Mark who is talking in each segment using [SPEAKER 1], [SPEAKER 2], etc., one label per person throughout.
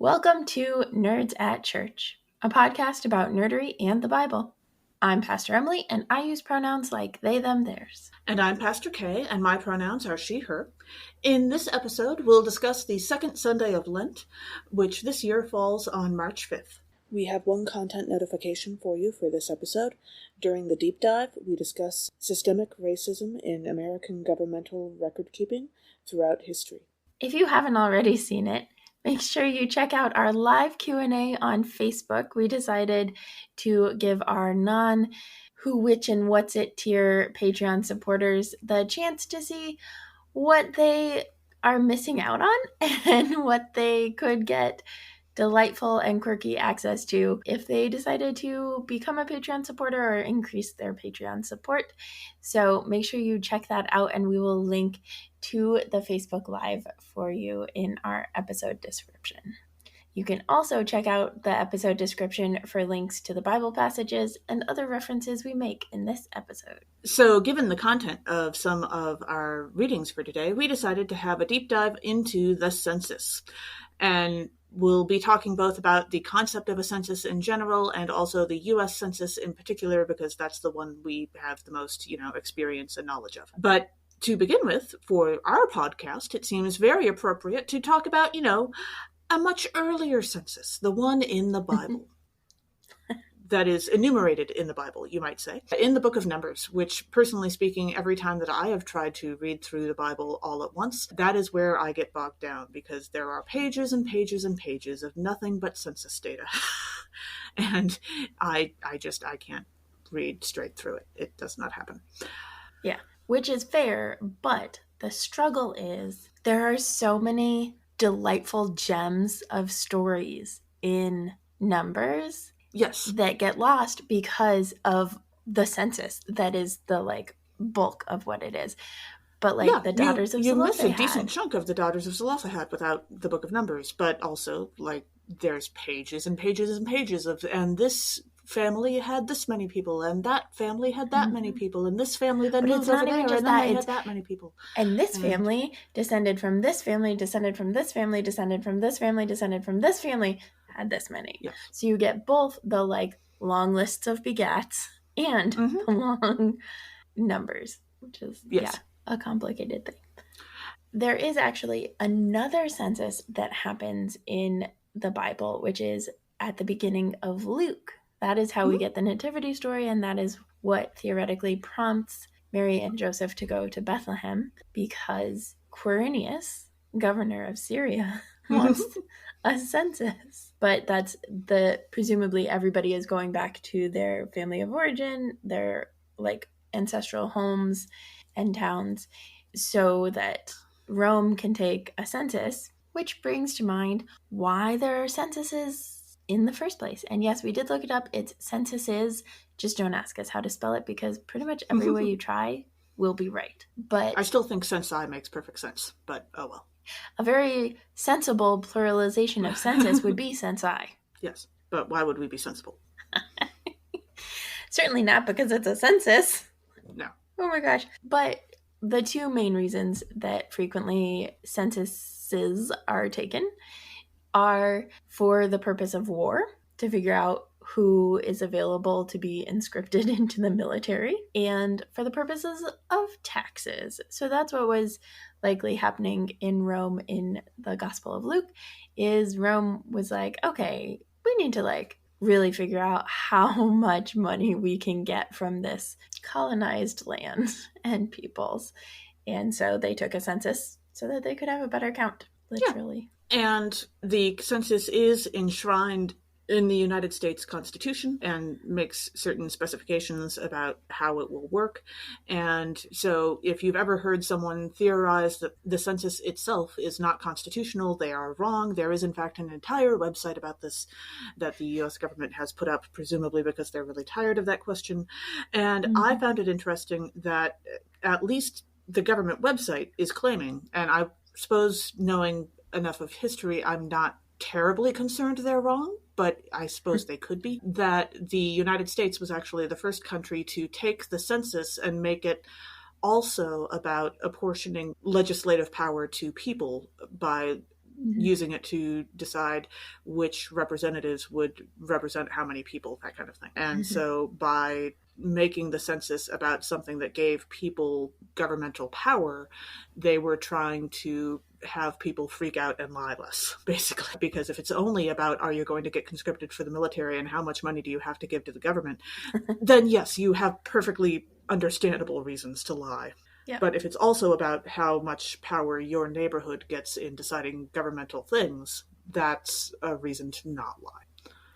[SPEAKER 1] Welcome to Nerds at Church, a podcast about nerdery and the Bible. I'm Pastor Emily, and I use pronouns like they, them, theirs.
[SPEAKER 2] And I'm Pastor Kay, and my pronouns are she, her. In this episode, we'll discuss the second Sunday of Lent, which this year falls on March 5th. We have one content notification for you for this episode. During the deep dive, we discuss systemic racism in American governmental record-keeping throughout history.
[SPEAKER 1] If you haven't already seen it, make sure you check out our live Q&A on Facebook. We decided to give our non-who, which, and what's it tier Patreon supporters the chance to see what they are missing out on and what they could get delightful and quirky access to if they decided to become a Patreon supporter or increase their Patreon support. So make sure you check that out, and we will link to the Facebook Live for you in our episode description. You can also check out the episode description for links to the Bible passages and other references we make in this episode.
[SPEAKER 2] So, given the content of some of our readings for today, we decided to have a deep dive into the census. And we'll be talking both about the concept of a census in general and also the U.S. Census in particular, because that's the one we have the most, experience and knowledge of. But to begin with, for our podcast, it seems very appropriate to talk about, a much earlier census, the one in the Bible. That is enumerated in the Bible, you might say, in the book of Numbers, which, personally speaking, every time that I have tried to read through the Bible all at once, that is where I get bogged down, because there are pages and pages and pages of nothing but census data. And I can't read straight through it. It does not happen.
[SPEAKER 1] Yeah, which is fair, but the struggle is there are so many delightful gems of stories in Numbers.
[SPEAKER 2] Yes.
[SPEAKER 1] That get lost because of the census. That is the bulk of what it is. But the daughters of Zelophehad.
[SPEAKER 2] You miss a decent chunk of the daughters of Zelophehad without the book of Numbers, but also there's pages and pages and pages of, and this family had this many people, and that family had that many people, and this family then moved over there, and then they had that many people.
[SPEAKER 1] And this family descended from this family, descended from this family, descended from this family, descended from this family, had this many.
[SPEAKER 2] Yes.
[SPEAKER 1] So you get both the long lists of begats and the long numbers, which is a complicated thing. There is actually another census that happens in the Bible, which is at the beginning of Luke. That is how we get the nativity story, and that is what theoretically prompts Mary and Joseph to go to Bethlehem, because Quirinius, governor of Syria, wants a census. But that's presumably everybody is going back to their family of origin, their ancestral homes and towns, so that Rome can take a census, which brings to mind why there are censuses in the first place. And yes, we did look it up. It's censuses. Just don't ask us how to spell it, because pretty much every way you try will be right. But
[SPEAKER 2] I still think censi makes perfect sense, but oh well.
[SPEAKER 1] A very sensible pluralization of census would be censi.
[SPEAKER 2] Yes, but why would we be sensible?
[SPEAKER 1] Certainly not because it's a census.
[SPEAKER 2] No.
[SPEAKER 1] Oh my gosh. But the two main reasons that frequently censuses are taken are for the purpose of war, to figure out who is available to be conscripted into the military, and for the purposes of taxes. So that's what was likely happening in Rome in the Gospel of Luke, is Rome was like, okay, we need to really figure out how much money we can get from this colonized land and peoples. And so they took a census so that they could have a better count, literally.
[SPEAKER 2] Yeah. And the census is enshrined in the United States Constitution and makes certain specifications about how it will work. And so if you've ever heard someone theorize that the census itself is not constitutional, they are wrong. There is, in fact, an entire website about this that the U.S. government has put up, presumably because they're really tired of that question. And I found it interesting that at least the government website is claiming, and I suppose knowing enough of history, I'm not terribly concerned they're wrong, but I suppose they could be, that the United States was actually the first country to take the census and make it also about apportioning legislative power to people by using it to decide which representatives would represent how many people, that kind of thing. And so by making the census about something that gave people governmental power, they were trying to have people freak out and lie less, basically. Because if it's only about, are you going to get conscripted for the military and how much money do you have to give to the government, then yes, you have perfectly understandable reasons to lie.
[SPEAKER 1] Yeah.
[SPEAKER 2] But if it's also about how much power your neighborhood gets in deciding governmental things, that's a reason to not lie.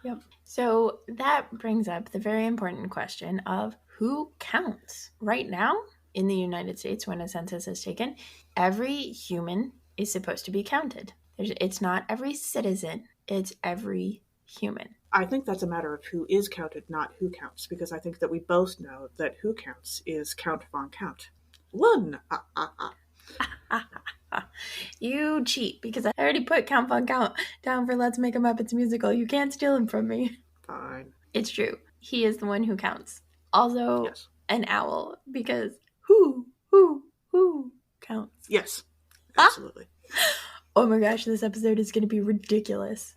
[SPEAKER 1] Yep. So that brings up the very important question of who counts. Right now in the United States, when a census is taken, every human is supposed to be counted. It's not every citizen, it's every human.
[SPEAKER 2] I think that's a matter of who is counted, not who counts, because I think that we both know that who counts is Count von Count. One.
[SPEAKER 1] You cheat, because I already put Count von Count down for Let's Make a Muppets musical. You can't steal him from me.
[SPEAKER 2] Fine.
[SPEAKER 1] It's true. He is the one who counts. Also,
[SPEAKER 2] yes.
[SPEAKER 1] An owl, because who counts?
[SPEAKER 2] Yes, absolutely.
[SPEAKER 1] Oh my gosh, this episode is going to be ridiculous.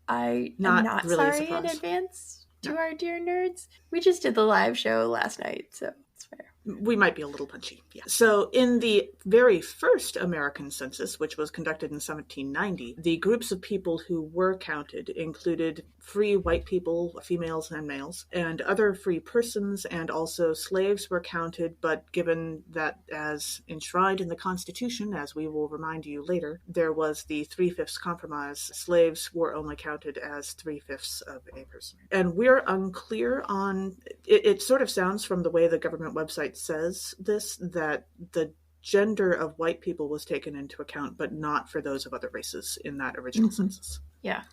[SPEAKER 1] I am not
[SPEAKER 2] really
[SPEAKER 1] sorry in advance to our dear nerds. We just did the live show last night, so it's fair.
[SPEAKER 2] We might be a little punchy. Yeah. So in the very first American census, which was conducted in 1790, the groups of people who were counted included free white people, females and males, and other free persons, and also slaves were counted, but given that, as enshrined in the Constitution, as we will remind you later, there was the 3/5 compromise, slaves were only counted as 3/5 of a person. And we're unclear on, it sort of sounds from the way the government website says this, that the gender of white people was taken into account, but not for those of other races in that original census.
[SPEAKER 1] Yeah.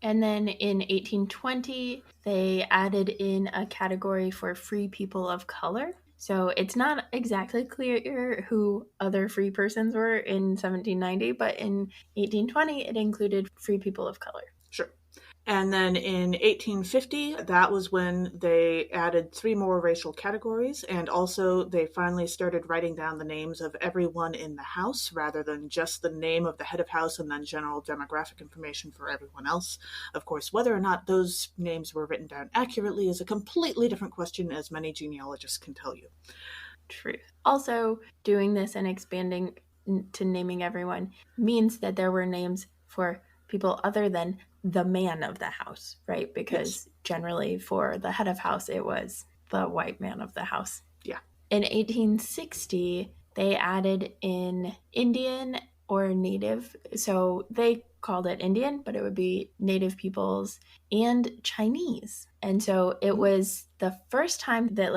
[SPEAKER 1] And then in 1820, they added in a category for free people of color. So it's not exactly clear who other free persons were in 1790, but in 1820, it included free people of color.
[SPEAKER 2] Sure. And then in 1850, that was when they added 3 more racial categories, and also they finally started writing down the names of everyone in the house rather than just the name of the head of house and then general demographic information for everyone else. Of course, whether or not those names were written down accurately is a completely different question, as many genealogists can tell you.
[SPEAKER 1] Truth. Also, doing this and expanding to naming everyone means that there were names for people other than the man of the house, right? Because generally for the head of house, it was the white man of the house.
[SPEAKER 2] Yeah.
[SPEAKER 1] In 1860, they added in Indian or Native. So they called it Indian, but it would be Native peoples and Chinese. And so it was the first time that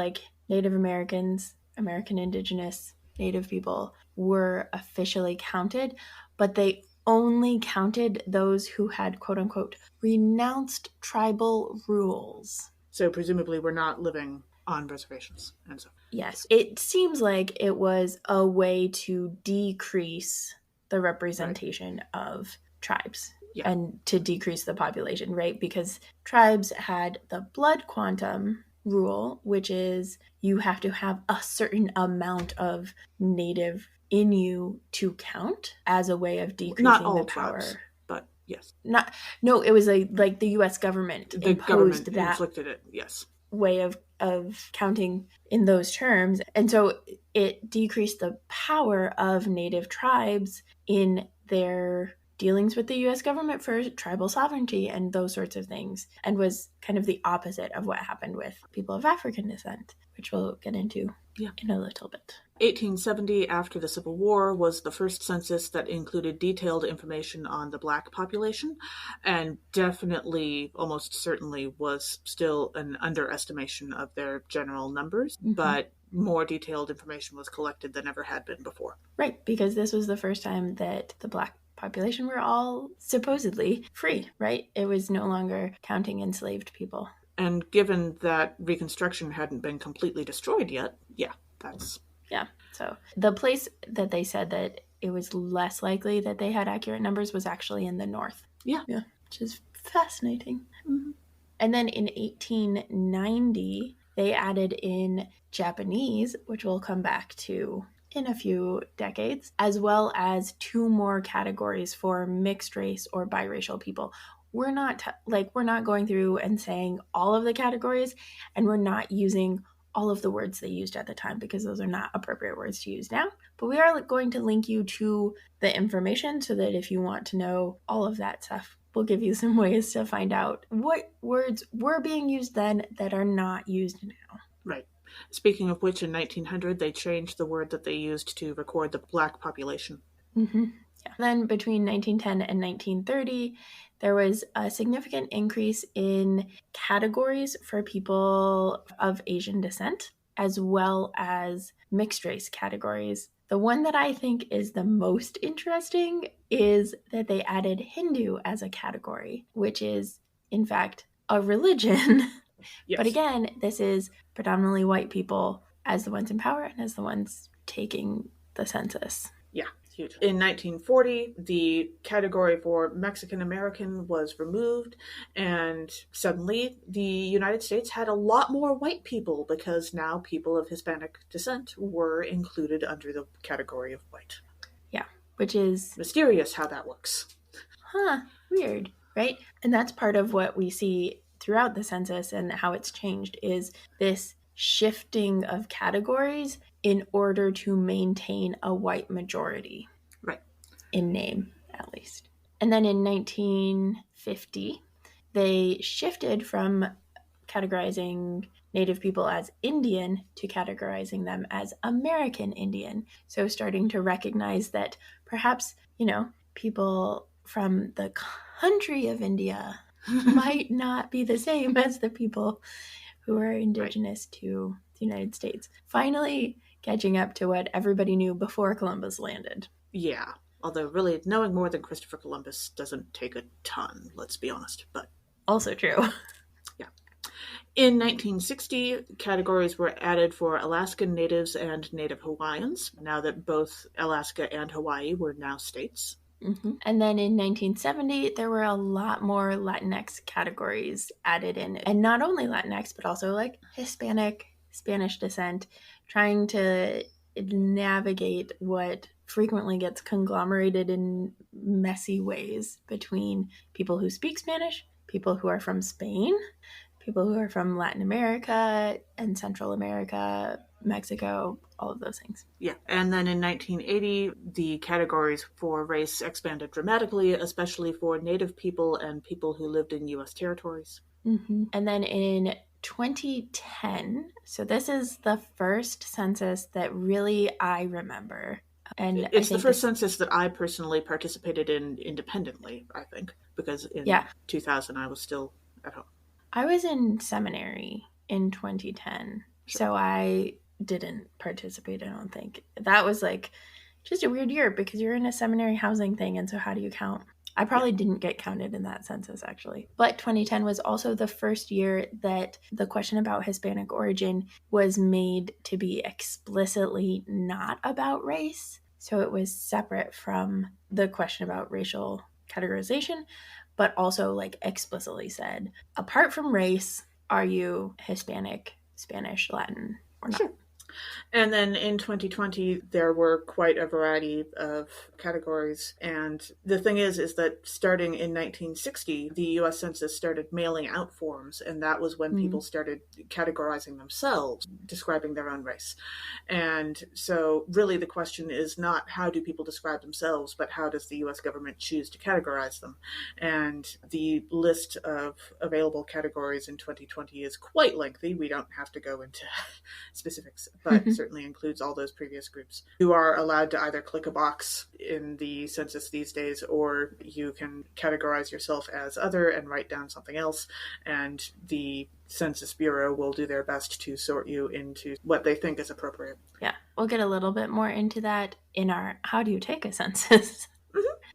[SPEAKER 1] Native Americans, American Indigenous, Native people were officially counted, but they only counted those who had, quote unquote, renounced tribal rules.
[SPEAKER 2] So presumably we're not living on reservations and so.
[SPEAKER 1] Yes. It seems like it was a way to decrease the representation of tribes and to decrease the population, right? Because tribes had the blood quantum rule, which is you have to have a certain amount of native in you to count as a way of decreasing
[SPEAKER 2] not all
[SPEAKER 1] the power.
[SPEAKER 2] Tribes, but yes.
[SPEAKER 1] No, it was like the U.S. government imposed that
[SPEAKER 2] inflicted it, yes.
[SPEAKER 1] way of counting in those terms. And so it decreased the power of native tribes in their dealings with the U.S. government for tribal sovereignty and those sorts of things, and was kind of the opposite of what happened with people of African descent, which we'll get into in a little bit.
[SPEAKER 2] 1870, after the Civil War, was the first census that included detailed information on the Black population, and definitely, almost certainly, was still an underestimation of their general numbers, but more detailed information was collected than ever had been before.
[SPEAKER 1] Right, because this was the first time that the Black population were all supposedly free, right? It was no longer counting enslaved people.
[SPEAKER 2] And given that Reconstruction hadn't been completely destroyed yet, that's...
[SPEAKER 1] Yeah, so the place that they said that it was less likely that they had accurate numbers was actually in the north.
[SPEAKER 2] Yeah,
[SPEAKER 1] which is fascinating. And then in 1890, they added in Japanese, which we'll come back to in a few decades, as well as 2 more categories for mixed race or biracial people. We're not we're not going through and saying all of the categories, and we're not using all of the words they used at the time because those are not appropriate words to use now. But we are going to link you to the information so that if you want to know all of that stuff, we'll give you some ways to find out what words were being used then that are not used now.
[SPEAKER 2] Right. Speaking of which, in 1900, they changed the word that they used to record the Black population.
[SPEAKER 1] Mm-hmm. Yeah. Then between 1910 and 1930, there was a significant increase in categories for people of Asian descent, as well as mixed race categories. The one that I think is the most interesting is that they added Hindu as a category, which is, in fact, a religion. Yes. But again, this is predominantly white people as the ones in power and as the ones taking the census.
[SPEAKER 2] Yeah, huge. In 1940, the category for Mexican American was removed, and suddenly the United States had a lot more white people because now people of Hispanic descent were included under the category of white.
[SPEAKER 1] Yeah, which is
[SPEAKER 2] mysterious how that works.
[SPEAKER 1] Weird, right? And that's part of what we see throughout the census and how it's changed is this shifting of categories in order to maintain a white majority.
[SPEAKER 2] Right.
[SPEAKER 1] In name, at least. And then in 1950, they shifted from categorizing Native people as Indian to categorizing them as American Indian. So starting to recognize that perhaps, people from the country of India might not be the same as the people who are indigenous to the United States. Finally catching up to what everybody knew before Columbus landed.
[SPEAKER 2] Yeah, although really knowing more than Christopher Columbus doesn't take a ton, let's be honest. But
[SPEAKER 1] also true.
[SPEAKER 2] Yeah. In 1960, categories were added for Alaskan Natives and Native Hawaiians, now that both Alaska and Hawaii were now states.
[SPEAKER 1] Mm-hmm. And then in 1970, there were a lot more Latinx categories added in. And not only Latinx, but also like Hispanic, Spanish descent, trying to navigate what frequently gets conglomerated in messy ways between people who speak Spanish, people who are from Spain, people who are from Latin America and Central America, Mexico, all of those things.
[SPEAKER 2] Yeah, and then in 1980, the categories for race expanded dramatically, especially for Native people and people who lived in U.S. territories.
[SPEAKER 1] Mm-hmm. And then in 2010, so this is the first census that really I remember. And
[SPEAKER 2] it's the first census that I personally participated in independently, I think, because in 2000 I was still at home.
[SPEAKER 1] I was in seminary in 2010, so I didn't participate, I don't think. That was like just a weird year because you're in a seminary housing thing, and so how do you count? I probably didn't get counted in that census, actually. But 2010 was also the first year that the question about Hispanic origin was made to be explicitly not about race. So it was separate from the question about racial categorization, but also like explicitly said, apart from race, are you Hispanic, Spanish, Latin, or not?
[SPEAKER 2] Sure. And then in 2020, there were quite a variety of categories. And the thing is that starting in 1960, the U.S. Census started mailing out forms. And that was when people started categorizing themselves, describing their own race. And so really the question is not how do people describe themselves, but how does the U.S. government choose to categorize them? And the list of available categories in 2020 is quite lengthy. We don't have to go into specifics, but certainly includes all those previous groups. You are allowed to either click a box in the census these days, or you can categorize yourself as other and write down something else, and the Census Bureau will do their best to sort you into what they think is appropriate.
[SPEAKER 1] Yeah, we'll get a little bit more into that in our How Do You Take a Census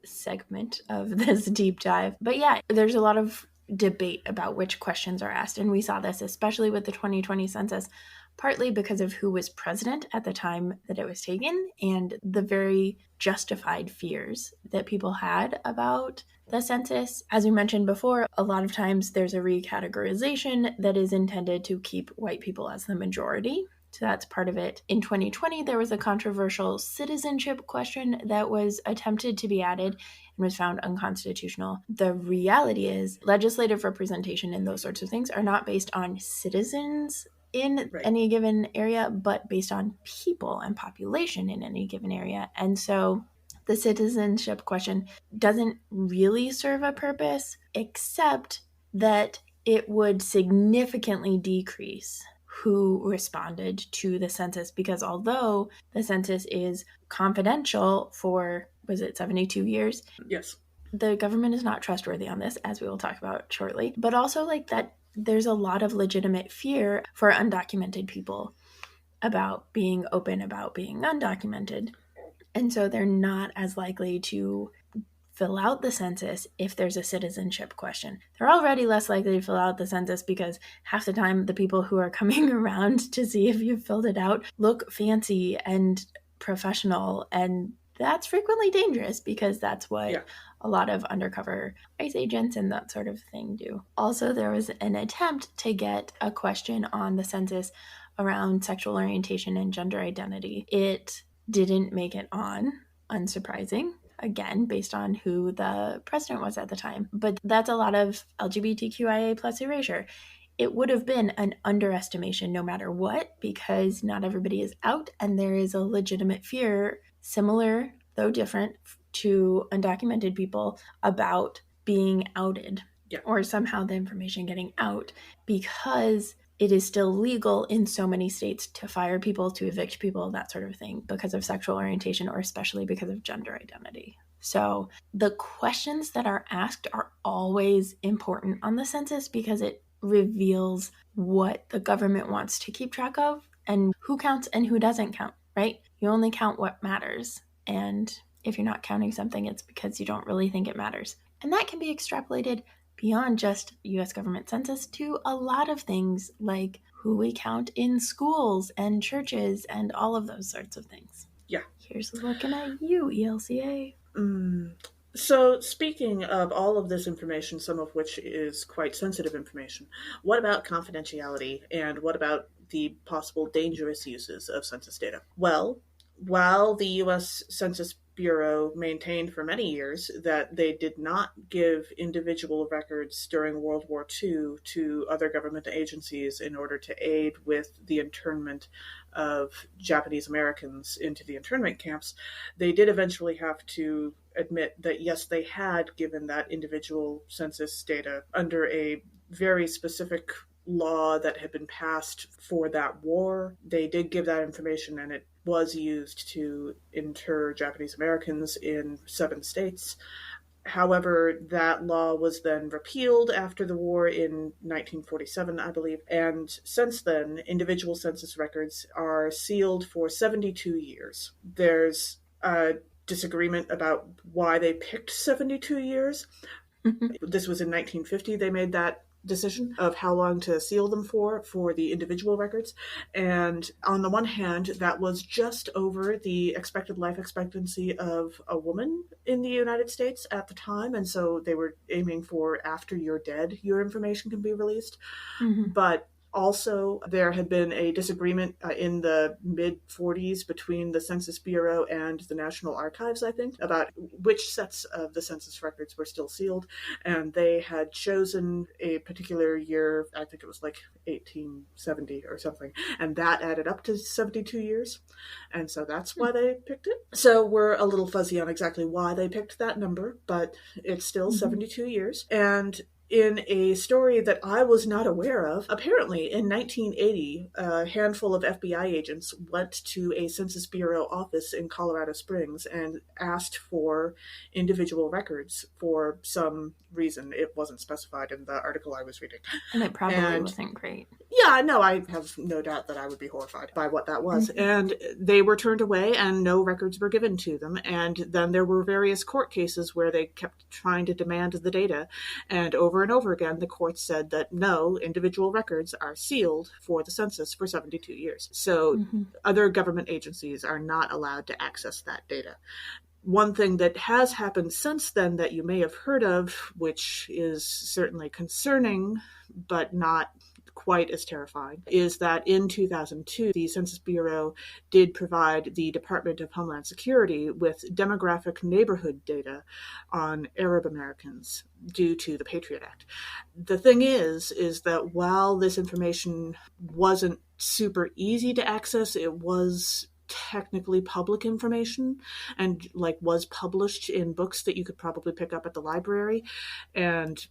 [SPEAKER 1] segment of this deep dive. But yeah, there's a lot of debate about which questions are asked, and we saw this especially with the 2020 census, partly because of who was president at the time that it was taken and the very justified fears that people had about the census. As we mentioned before, a lot of times there's a recategorization that is intended to keep white people as the majority. So that's part of it. In 2020, there was a controversial citizenship question that was attempted to be added and was found unconstitutional. The reality is legislative representation and those sorts of things are not based on citizens in any given area, but based on people and population in any given area. And so the citizenship question doesn't really serve a purpose, except that it would significantly decrease who responded to the census, because although the census is confidential for, was it 72 years?
[SPEAKER 2] Yes.
[SPEAKER 1] The government is not trustworthy on this, as we will talk about shortly, but also like that there's a lot of legitimate fear for undocumented people about being open about being undocumented. And so they're not as likely to fill out the census if there's a citizenship question. They're already less likely to fill out the census because half the time the people who are coming around to see if you've filled it out look fancy and professional, and that's frequently dangerous because that's what a lot of undercover ICE agents and that sort of thing do. Also, there was an attempt to get a question on the census around sexual orientation and gender identity. It didn't make it on, unsurprising, again, based on who the president was at the time. But that's a lot of LGBTQIA plus erasure. It would have been an underestimation no matter what, because not everybody is out, and there is a legitimate fear, similar though different, to undocumented people about being outed or somehow the information getting out, because it is still legal in so many states to fire people, to evict people, that sort of thing, because of sexual orientation or especially because of gender identity. So the questions that are asked are always important on the census because it reveals what the government wants to keep track of and who counts and who doesn't count, right? You only count what matters. And if you're not counting something, it's because you don't really think it matters. And that can be extrapolated beyond just U.S. government census to a lot of things like who we count in schools and churches and all of those sorts of things.
[SPEAKER 2] Yeah.
[SPEAKER 1] Here's looking at you, ELCA.
[SPEAKER 2] So speaking of all of this information, some of which is quite sensitive information, what about confidentiality and what about the possible dangerous uses of census data? Well, while the U.S. Census Bureau maintained for many years that they did not give individual records during World War II to other government agencies in order to aid with the internment of Japanese Americans into the internment camps, they did eventually have to admit that, yes, they had given that individual census data under a very specific law that had been passed for that war. They did give that information, and it was used to inter Japanese Americans in 7 states. However, that law was then repealed after the war in 1947, I believe, and since then, individual census records are sealed for 72 years. There's a disagreement about why they picked 72 years. This was in 1950 they made that decision of how long to seal them for the individual records. And on the one hand, that was just over the expected life expectancy of a woman in the United States at the time. And so they were aiming for after you're dead, your information can be released. But also, there had been a disagreement in the mid-40s between the Census Bureau and the National Archives, I think, about which sets of the census records were still sealed. And they had chosen a particular year, I think it was like 1870 or something, and that added up to 72 years. And so that's why they picked it. So we're a little fuzzy on exactly why they picked that number, but it's still 72 years. And in a story that I was not aware of, apparently in 1980, a handful of FBI agents went to a Census Bureau office in Colorado Springs and asked for individual records for some reason. It wasn't specified in the article I was reading.
[SPEAKER 1] And it probably wasn't great.
[SPEAKER 2] Yeah, no, I have no doubt that I would be horrified by what that was. And they were turned away and no records were given to them. And then there were various court cases where they kept trying to demand the data. And over again, the courts said that no, individual records are sealed for the census for 72 years. So other government agencies are not allowed to access that data. One thing that has happened since then that you may have heard of, which is certainly concerning, but not quite as terrifying is that in 2002, the Census Bureau did provide the Department of Homeland Security with demographic neighborhood data on Arab Americans due to the Patriot Act. The thing is that while this information wasn't super easy to access, it was technically public information and was published in books that you could probably pick up at the library, and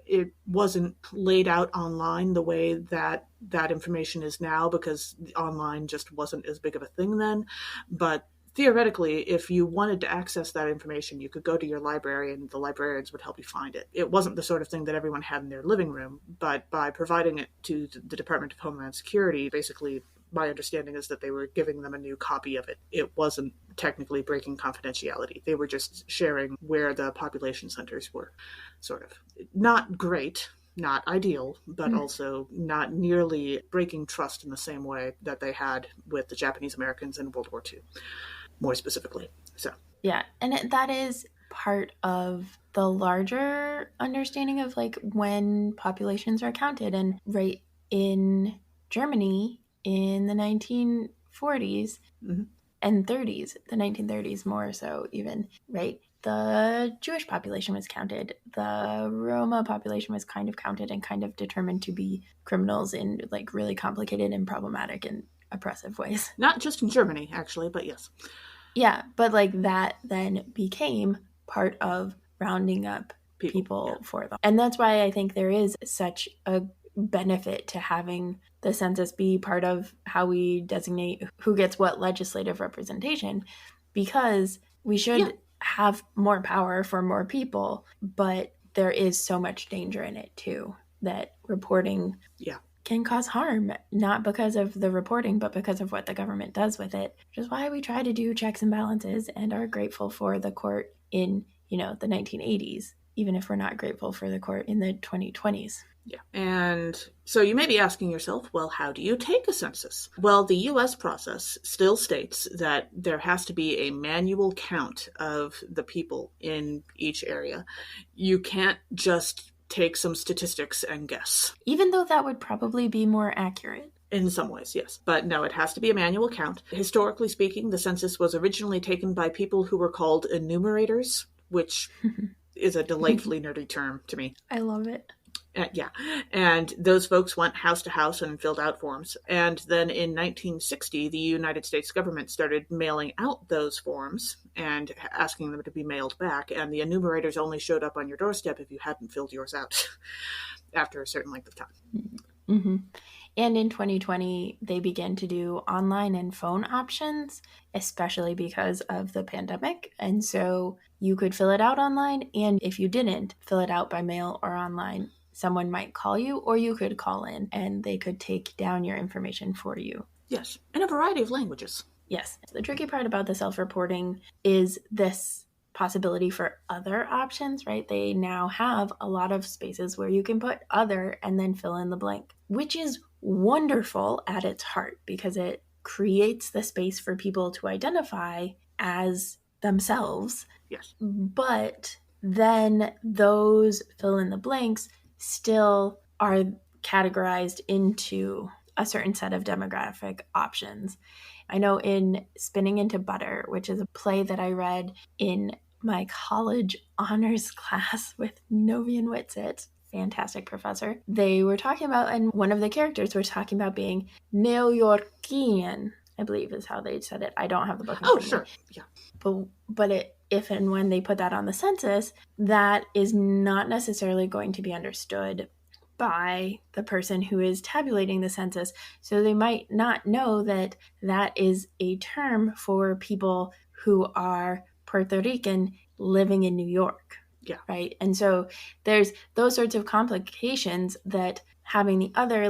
[SPEAKER 2] it wasn't laid out online the way that information is now, because online just wasn't as big of a thing then. But theoretically, if you wanted to access that information, you could go to your library and the librarians would help you find it. It wasn't the sort of thing that everyone had in their living room, but by providing it to the Department of Homeland Security, basically my understanding is that they were giving them a new copy of it. It wasn't technically breaking confidentiality. They were just sharing where the population centers were. Sort of. Not great, not ideal, but also not nearly breaking trust in the same way that they had with the Japanese Americans in World War II, more specifically. So
[SPEAKER 1] yeah, and that is part of the larger understanding of when populations are counted. And right in Germany in the 1940s and 30s, the 1930s more so even, right? The Jewish population was counted. The Roma population was kind of counted and kind of determined to be criminals in really complicated and problematic and oppressive ways.
[SPEAKER 2] Not just in Germany, actually, but yes.
[SPEAKER 1] Yeah, but that then became part of rounding up people for them. And that's why I think there is such a benefit to having the census be part of how we designate who gets what legislative representation, because we should have more power for more people, but there is so much danger in it too, that reporting can cause harm, not because of the reporting, but because of what the government does with it, which is why we try to do checks and balances and are grateful for the court in, the 1980s, even if we're not grateful for the court in the 2020s.
[SPEAKER 2] Yeah. And so you may be asking yourself, well, how do you take a census? Well, the U.S. process still states that there has to be a manual count of the people in each area. You can't just take some statistics and guess.
[SPEAKER 1] Even though that would probably be more accurate.
[SPEAKER 2] In some ways, yes. But no, it has to be a manual count. Historically speaking, the census was originally taken by people who were called enumerators, which is a delightfully nerdy term to me.
[SPEAKER 1] I love it.
[SPEAKER 2] Yeah. And those folks went house to house and filled out forms. And then in 1960, the United States government started mailing out those forms and asking them to be mailed back. And the enumerators only showed up on your doorstep if you hadn't filled yours out after a certain length of time.
[SPEAKER 1] Mm-hmm. And in 2020, they began to do online and phone options, especially because of the pandemic. And so you could fill it out online. And if you didn't fill it out by mail or online, someone might call you, or you could call in and they could take down your information for you.
[SPEAKER 2] Yes, in a variety of languages.
[SPEAKER 1] Yes. The tricky part about the self-reporting is this possibility for other options, right? They now have a lot of spaces where you can put other and then fill in the blank, which is wonderful at its heart because it creates the space for people to identify as themselves.
[SPEAKER 2] Yes.
[SPEAKER 1] But then those fill in the blanks still are categorized into a certain set of demographic options. I know in Spinning into Butter, which is a play that I read in my college honors class with Novian Whitsitt, fantastic professor, they were talking about, and one of the characters was talking about being New Yorkian, I believe is how they said it. I don't have the book in front of me.
[SPEAKER 2] Sure. Yeah.
[SPEAKER 1] But if and when they put that on the census, that is not necessarily going to be understood by the person who is tabulating the census. So they might not know that that is a term for people who are Puerto Rican living in New York.
[SPEAKER 2] Yeah.
[SPEAKER 1] Right. And so there's those sorts of complications that having the other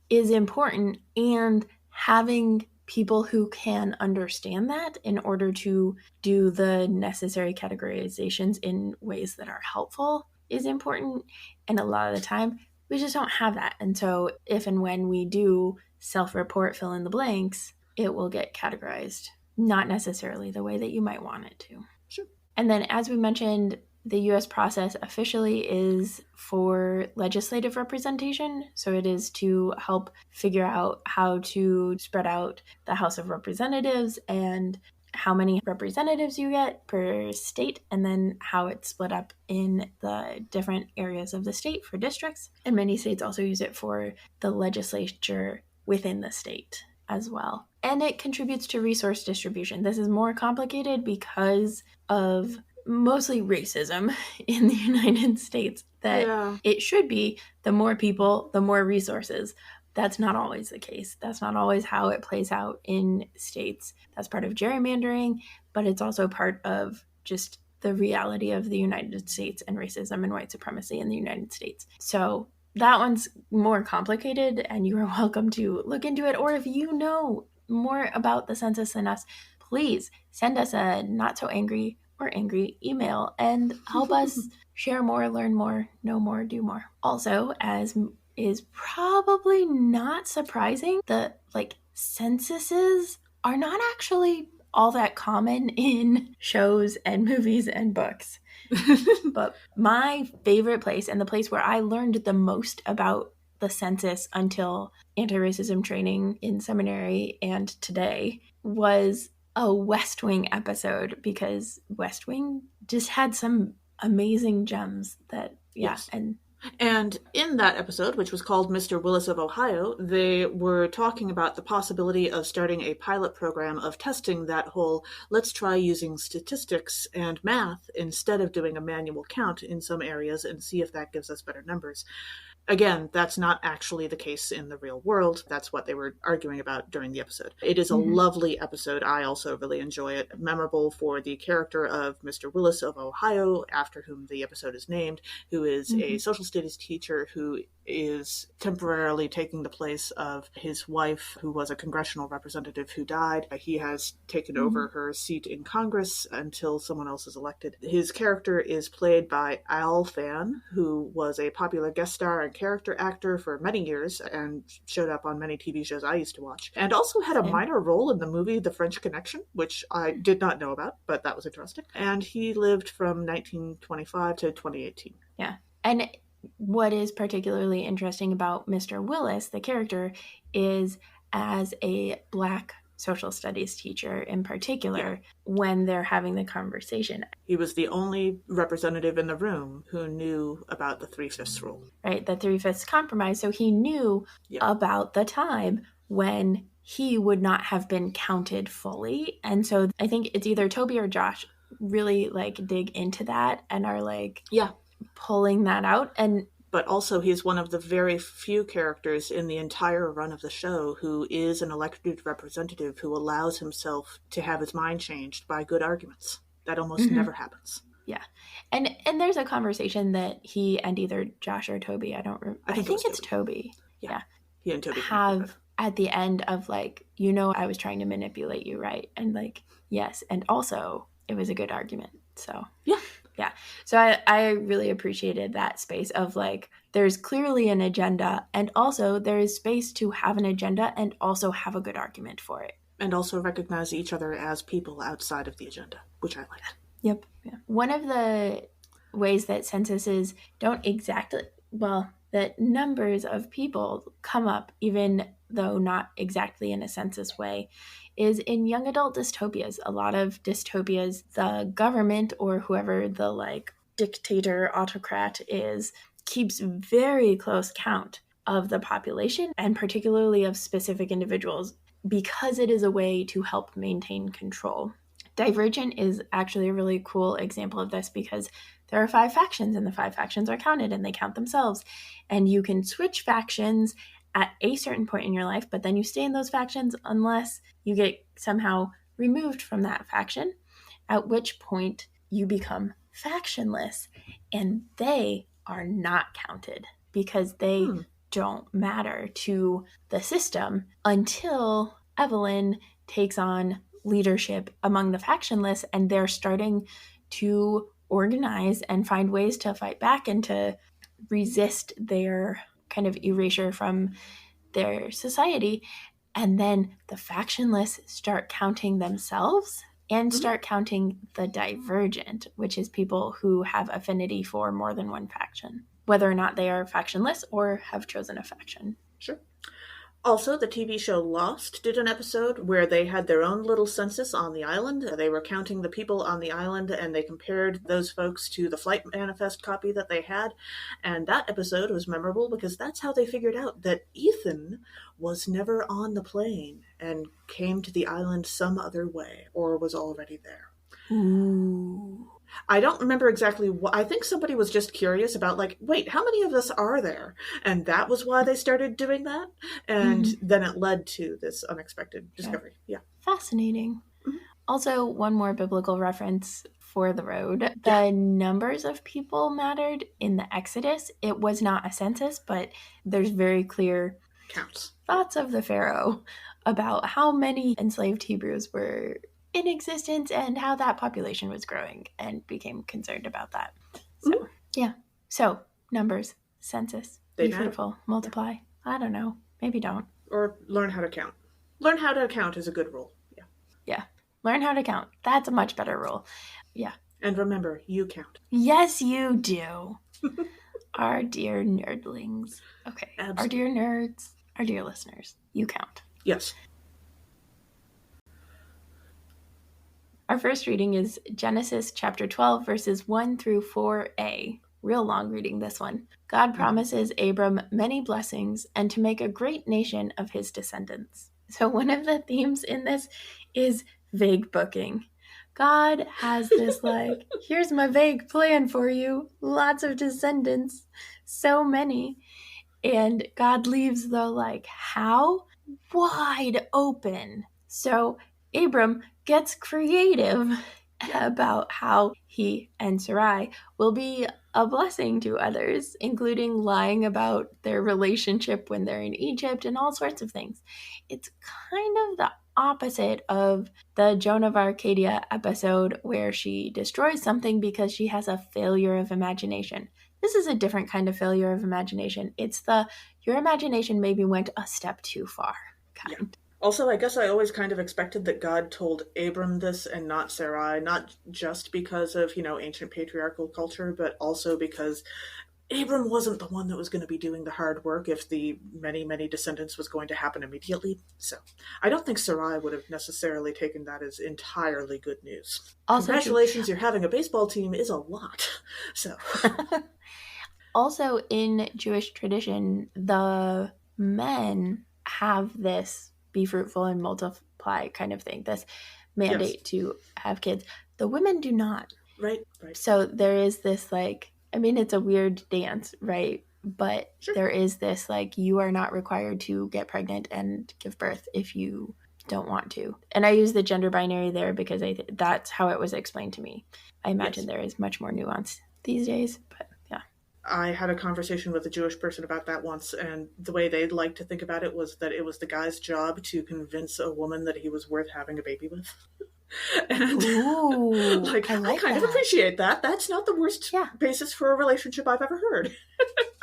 [SPEAKER 1] is important, and having people who can understand that in order to do the necessary categorizations in ways that are helpful is important. And a lot of the time, we just don't have that. And so if and when we do self-report fill in the blanks, it will get categorized, not necessarily the way that you might want it to.
[SPEAKER 2] Sure.
[SPEAKER 1] And then, as we mentioned, the U.S. process officially is for legislative representation. So it is to help figure out how to spread out the House of Representatives and how many representatives you get per state, and then how it's split up in the different areas of the state for districts. And many states also use it for the legislature within the state as well. And it contributes to resource distribution. This is more complicated because of mostly racism in the United States, that it should be the more people, the more resources. That's not always the case. That's not always how it plays out in states. That's part of gerrymandering, but it's also part of just the reality of the United States and racism and white supremacy in the United States. So that one's more complicated, and you are welcome to look into it. Or if you know more about the census than us, please send us a not so angry or angry email and help us share more, learn more, know more, do more. Also, as is probably not surprising, the censuses are not actually all that common in shows and movies and books. But my favorite place, and the place where I learned the most about the census until anti-racism training in seminary and today, was a West Wing episode, because West Wing just had some amazing gems that,
[SPEAKER 2] yes. And in that episode, which was called Mr. Willis of Ohio, they were talking about the possibility of starting a pilot program of testing that whole, let's try using statistics and math instead of doing a manual count in some areas and see if that gives us better numbers. Again, that's not actually the case in the real world. That's what they were arguing about during the episode. It is a lovely episode. I also really enjoy it. Memorable for the character of Mr. Willis of Ohio, after whom the episode is named, who is a social studies teacher who is temporarily taking the place of his wife, who was a congressional representative who died. He has taken over her seat in Congress until someone else is elected. His character is played by Al Fan, who was a popular guest star and character actor for many years and showed up on many TV shows I used to watch, and also had a minor role in the movie The French Connection, which I did not know about, but that was interesting. And he lived from 1925 to 2018.
[SPEAKER 1] Yeah. And what is particularly interesting about Mr. Willis, the character, is as a Black social studies teacher in particular, when they're having the conversation.
[SPEAKER 2] He was the only representative in the room who knew about the 3/5 rule.
[SPEAKER 1] Right, the 3/5 compromise. So he knew about the time when he would not have been counted fully. And so I think it's either Toby or Josh really dig into that and are pulling that out.
[SPEAKER 2] But also he's one of the very few characters in the entire run of the show who is an elected representative who allows himself to have his mind changed by good arguments. That almost never happens.
[SPEAKER 1] Yeah. And there's a conversation that he and either Josh or Toby, I think it's Toby. Yeah.
[SPEAKER 2] He and Toby
[SPEAKER 1] have at the end of I was trying to manipulate you, right? And yes. And also it was a good argument. So yeah. So I really appreciated that space of there's clearly an agenda, and also there is space to have an agenda and also have a good argument for it.
[SPEAKER 2] And also recognize each other as people outside of the agenda, which I liked.
[SPEAKER 1] Yep. Yeah. One of the ways that censuses don't that numbers of people come up, even though not exactly in a census way, is in young adult dystopias. A lot of dystopias, the government or whoever the dictator autocrat is keeps very close count of the population, and particularly of specific individuals, because it is a way to help maintain control. Divergent is actually a really cool example of this, because there are 5 factions and the 5 factions are counted and they count themselves. And you can switch factions at a certain point in your life, but then you stay in those factions unless you get somehow removed from that faction, at which point you become factionless, and they are not counted because they don't matter to the system until Evelyn takes on leadership among the factionless, and they're starting to organize and find ways to fight back and to resist their kind of erasure from their society. And then the factionless start counting themselves, and start counting the divergent, which is people who have affinity for more than one faction, whether or not they are factionless or have chosen a faction.
[SPEAKER 2] Sure. Also, the TV show Lost did an episode where they had their own little census on the island. They were counting the people on the island, and they compared those folks to the flight manifest copy that they had. And that episode was memorable because that's how they figured out that Ethan was never on the plane and came to the island some other way, or was already there.
[SPEAKER 1] Ooh.
[SPEAKER 2] I don't remember exactly what. I think somebody was just curious about, like, wait, how many of us are there? And that was why they started doing that. And then it led to this unexpected discovery. Yeah.
[SPEAKER 1] Fascinating. Mm-hmm. Also, one more biblical reference for the road. The numbers of people mattered in the Exodus. It was not a census, but there's very clear
[SPEAKER 2] counts.
[SPEAKER 1] Thoughts of the Pharaoh about how many enslaved Hebrews were in existence and how that population was growing, and became concerned about that. So, yeah. So, numbers, census, be fruitful, multiply. I don't know. Maybe don't.
[SPEAKER 2] Or learn how to count. Learn how to count is a good rule. Yeah.
[SPEAKER 1] Yeah. Learn how to count. That's a much better rule. Yeah.
[SPEAKER 2] And remember, you count.
[SPEAKER 1] Yes, you do. Our dear nerdlings. Okay. Absolutely. Our dear nerds, our dear listeners, you count.
[SPEAKER 2] Yes.
[SPEAKER 1] Our first reading is Genesis chapter 12, verses 1 through 4a. Real long reading, this one. God promises Abram many blessings and to make a great nation of his descendants. So one of the themes in this is vague booking. God has this here's my vague plan for you. Lots of descendants. So many. And God leaves the how wide open. So Abram gets creative about how he and Sarai will be a blessing to others, including lying about their relationship when they're in Egypt and all sorts of things. It's kind of the opposite of the Joan of Arcadia episode where she destroys something because she has a failure of imagination. This is a different kind of failure of imagination. It's your imagination maybe went a step too far kind.
[SPEAKER 2] Yeah. Also, I guess I always kind of expected that God told Abram this and not Sarai, not just because of, ancient patriarchal culture, but also because Abram wasn't the one that was going to be doing the hard work if the many, many descendants was going to happen immediately. So I don't think Sarai would have necessarily taken that as entirely good news. Also, congratulations, you're having a baseball team is a lot. So...
[SPEAKER 1] Also, in Jewish tradition, the men have this be fruitful and multiply kind of thing, this mandate to have kids. The women do not.
[SPEAKER 2] Right.
[SPEAKER 1] So there is this it's a weird dance, right? But there is this you are not required to get pregnant and give birth if you don't want to. And I use the gender binary there because that's how it was explained to me. I imagine there is much more nuance these days, but yeah.
[SPEAKER 2] I had a conversation with a Jewish person about that once, and the way they'd like to think about it was that it was the guy's job to convince a woman that he was worth having a baby with. And
[SPEAKER 1] Ooh,
[SPEAKER 2] I kind of appreciate that. That's not the worst basis for a relationship I've ever heard.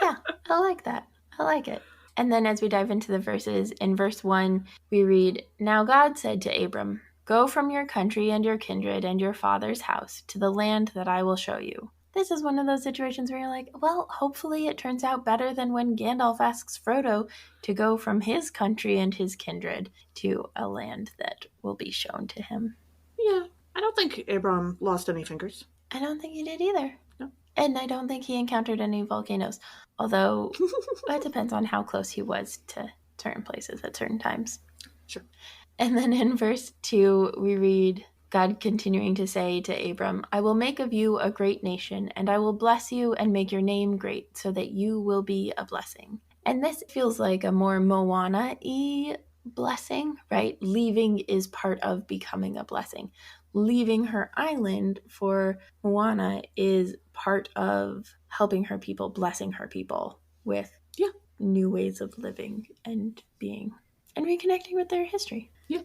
[SPEAKER 1] Yeah, I like that. I like it. And then as we dive into the verses, in verse 1, we read, "Now God said to Abram, 'Go from your country and your kindred and your father's house to the land that I will show you.'" This is one of those situations where you're well, hopefully it turns out better than when Gandalf asks Frodo to go from his country and his kindred to a land that will be shown to him.
[SPEAKER 2] Yeah, I don't think Abram lost any fingers.
[SPEAKER 1] I don't think he did either.
[SPEAKER 2] No.
[SPEAKER 1] And I don't think he encountered any volcanoes, although it depends on how close he was to certain places at certain times.
[SPEAKER 2] Sure.
[SPEAKER 1] And then in verse 2, we read God continuing to say to Abram, "I will make of you a great nation, and I will bless you and make your name great, so that you will be a blessing." And this feels like a more Moana-y blessing, right? Leaving is part of becoming a blessing. Leaving her island for Moana is part of helping her people, blessing her people with new ways of living and being, and reconnecting with their history.
[SPEAKER 2] Yeah.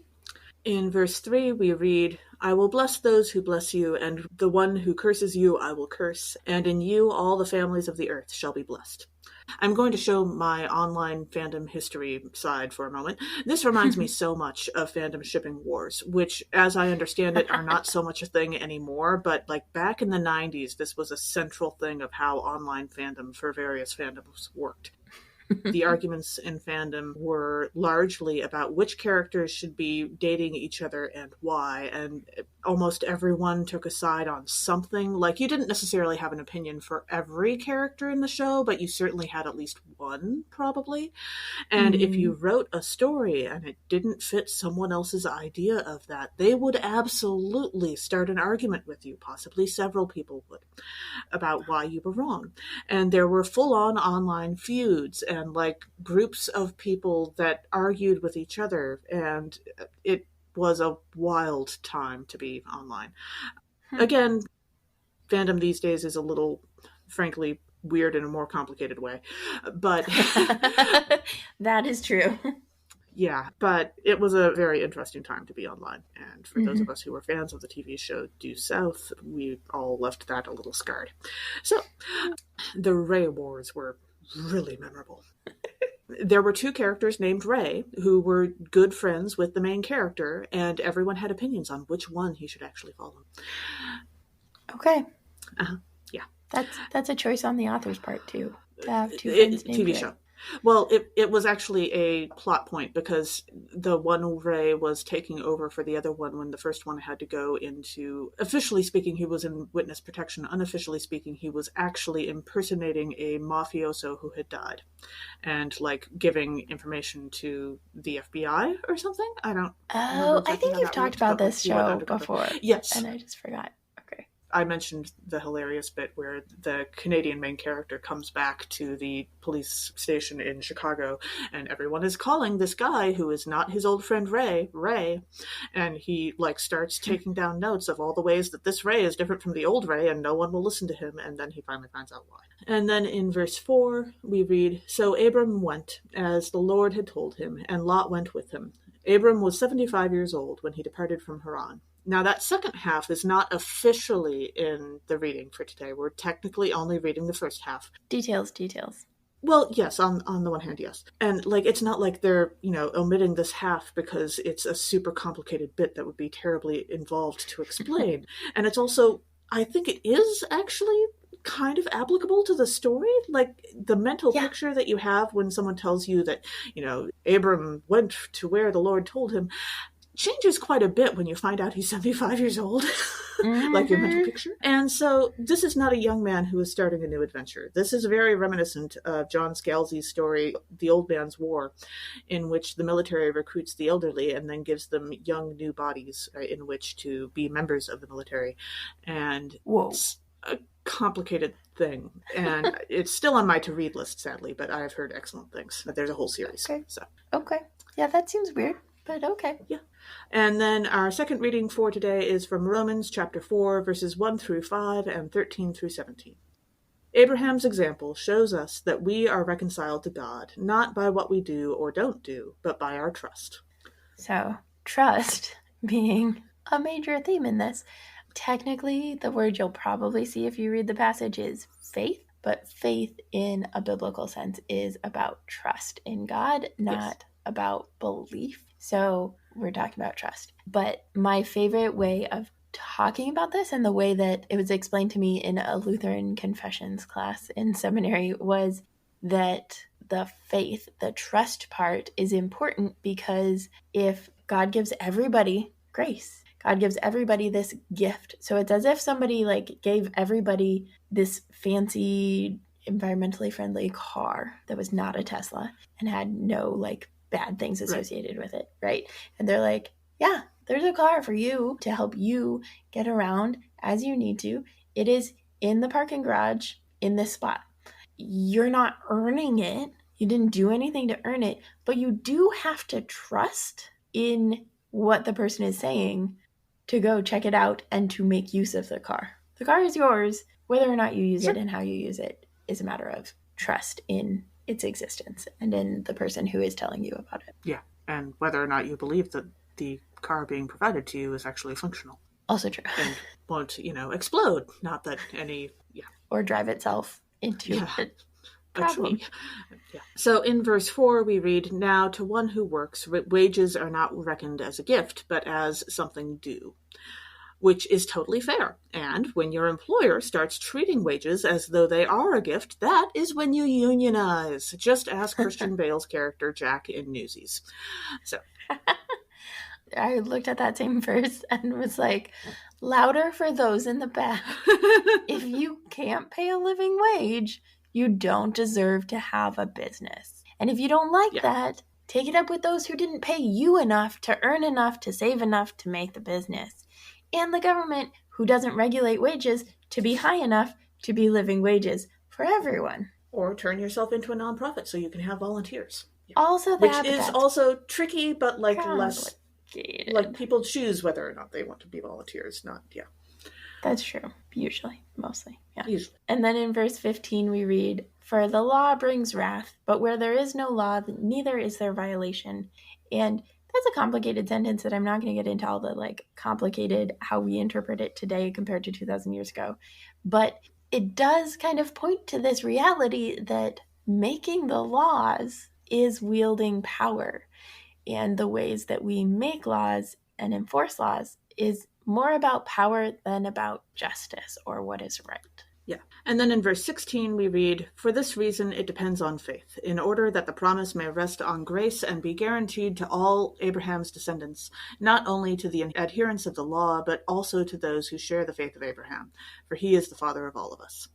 [SPEAKER 2] In verse 3, we read, "I will bless those who bless you, and the one who curses you I will curse, and in you all the families of the earth shall be blessed." I'm going to show my online fandom history side for a moment. This reminds me so much of fandom shipping wars, which, as I understand it, are not so much a thing anymore, but like back in the 90s, this was a central thing of how online fandom for various fandoms worked. The arguments in fandom were largely about which characters should be dating each other and why, and almost everyone took a side on something. Like, you didn't necessarily have an opinion for every character in the show, but you certainly had at least one, probably. And if you wrote a story and it didn't fit someone else's idea of that, they would absolutely start an argument with you, possibly several people would, about why you were wrong. And there were full-on online feuds and like groups of people that argued with each other, and it was a wild time to be online. Again, fandom these days is a little, frankly, weird in a more complicated way, but
[SPEAKER 1] that is true.
[SPEAKER 2] Yeah, but it was a very interesting time to be online. And for those of us who were fans of the TV show Due South, we all left that a little scarred. So, the Ray Wars were really memorable. There were two characters named Ray who were good friends with the main character, and everyone had opinions on which one he should actually follow.
[SPEAKER 1] Okay.
[SPEAKER 2] Yeah.
[SPEAKER 1] That's a choice on the author's part, too, to have two friends named
[SPEAKER 2] TV
[SPEAKER 1] Ray.
[SPEAKER 2] show. Well, it was actually a plot point because the one Ray was taking over for the other one when the first one had to go into, officially speaking, he was in witness protection. Unofficially speaking, he was actually impersonating a mafioso who had died and like giving information to the FBI or something. I don't
[SPEAKER 1] Oh, I think you've talked about this show before.
[SPEAKER 2] Yes.
[SPEAKER 1] And I just forgot. Okay.
[SPEAKER 2] I mentioned the hilarious bit where the Canadian main character comes back to the police station in Chicago, and everyone is calling this guy who is not his old friend Ray, and he like starts taking down notes of all the ways that this Ray is different from the old Ray, and no one will listen to him, and then he finally finds out why. And then in verse 4, we read, "So Abram went, as the Lord had told him, and Lot went with him. Abram was 75 years old when he departed from Haran." Now, that second half is not officially in the reading for today. We're technically only reading the first half.
[SPEAKER 1] Details.
[SPEAKER 2] Well, yes, on the one hand, yes. And, like, it's not like they're, omitting this half because it's a super complicated bit that would be terribly involved to explain. And it's also, I think it is actually kind of applicable to the story. Like, the mental picture that you have when someone tells you that, Abram went to where the Lord told him, changes quite a bit when you find out he's 75 years old, like your mental picture. And so this is not a young man who is starting a new adventure. This is very reminiscent of John Scalzi's story, The Old Man's War, in which the military recruits the elderly and then gives them young new bodies in which to be members of the military. And it's a complicated thing. And it's still on my to-read list, sadly, but I've heard excellent things. But there's a whole series.
[SPEAKER 1] Okay. Yeah, that seems weird. But okay.
[SPEAKER 2] Yeah. And then our second reading for today is from Romans chapter 4, verses 1 through 5 and 13 through 17. Abraham's example shows us that we are reconciled to God, not by what we do or don't do, but by our trust.
[SPEAKER 1] So, trust being a major theme in this. Technically, the word you'll probably see if you read the passage is faith, but faith in a biblical sense is about trust in God, not about belief. So we're talking about trust. But my favorite way of talking about this and the way that it was explained to me in a Lutheran confessions class in seminary was that the faith, the trust part is important because if God gives everybody grace, God gives everybody this gift. So it's as if somebody like gave everybody this fancy, environmentally friendly car that was not a Tesla and had no like bad things associated with it, right? And they're like, yeah, there's a car for you to help you get around as you need to. It is in the parking garage in this spot. You're not earning it. You didn't do anything to earn it, but you do have to trust in what the person is saying to go check it out and to make use of the car. The car is yours. Whether or not you use it and how you use it is a matter of trust in its existence and in the person who is telling you about it.
[SPEAKER 2] Yeah, and whether or not you believe that the car being provided to you is actually functional.
[SPEAKER 1] Also true.
[SPEAKER 2] And won't, explode. Not that any,
[SPEAKER 1] Or drive itself into it.
[SPEAKER 2] a tree. Yeah. So in verse 4, we read, "Now to one who works, wages are not reckoned as a gift, but as something due," which is totally fair. And when your employer starts treating wages as though they are a gift, that is when you unionize. Just ask Christian Bale's character Jack in Newsies. So
[SPEAKER 1] I looked at that same verse and was like, louder for those in the back. If you can't pay a living wage, you don't deserve to have a business. And if you don't like that, take it up with those who didn't pay you enough to earn enough to save enough to make the business. And the government, who doesn't regulate wages to be high enough to be living wages for everyone.
[SPEAKER 2] Or turn yourself into a nonprofit so you can have volunteers.
[SPEAKER 1] Also that,
[SPEAKER 2] which is also tricky, but like less, like people choose whether or not they want to be volunteers, not,
[SPEAKER 1] That's true. Usually. Mostly. Yeah.
[SPEAKER 2] Usually.
[SPEAKER 1] And then in verse 15 we read, "For the law brings wrath, but where there is no law, neither is there violation." And that's a complicated sentence that I'm not going to get into all the like complicated how we interpret it today compared to 2,000 years ago. But it does kind of point to this reality that making the laws is wielding power. And the ways that we make laws and enforce laws is more about power than about justice or what is right.
[SPEAKER 2] Yeah. And then in verse 16 we read, "For this reason it depends on faith, in order that the promise may rest on grace and be guaranteed to all Abraham's descendants, not only to the adherents of the law, but also to those who share the faith of Abraham, for he is the father of all of us."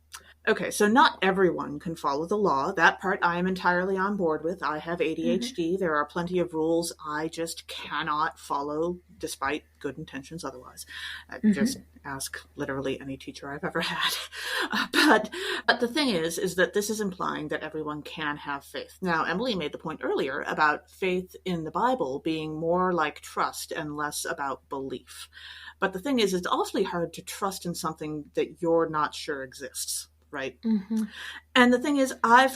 [SPEAKER 2] Okay, so not everyone can follow the law. That part I am entirely on board with. I have ADHD. There are plenty of rules I just cannot follow, despite good intentions otherwise. Just ask literally any teacher I've ever had. But the thing is that this is implying that everyone can have faith. Now, Emily made the point earlier about faith in the Bible being more like trust and less about belief. But the thing is, it's awfully hard to trust in something that you're not sure exists. Right. And the thing is, I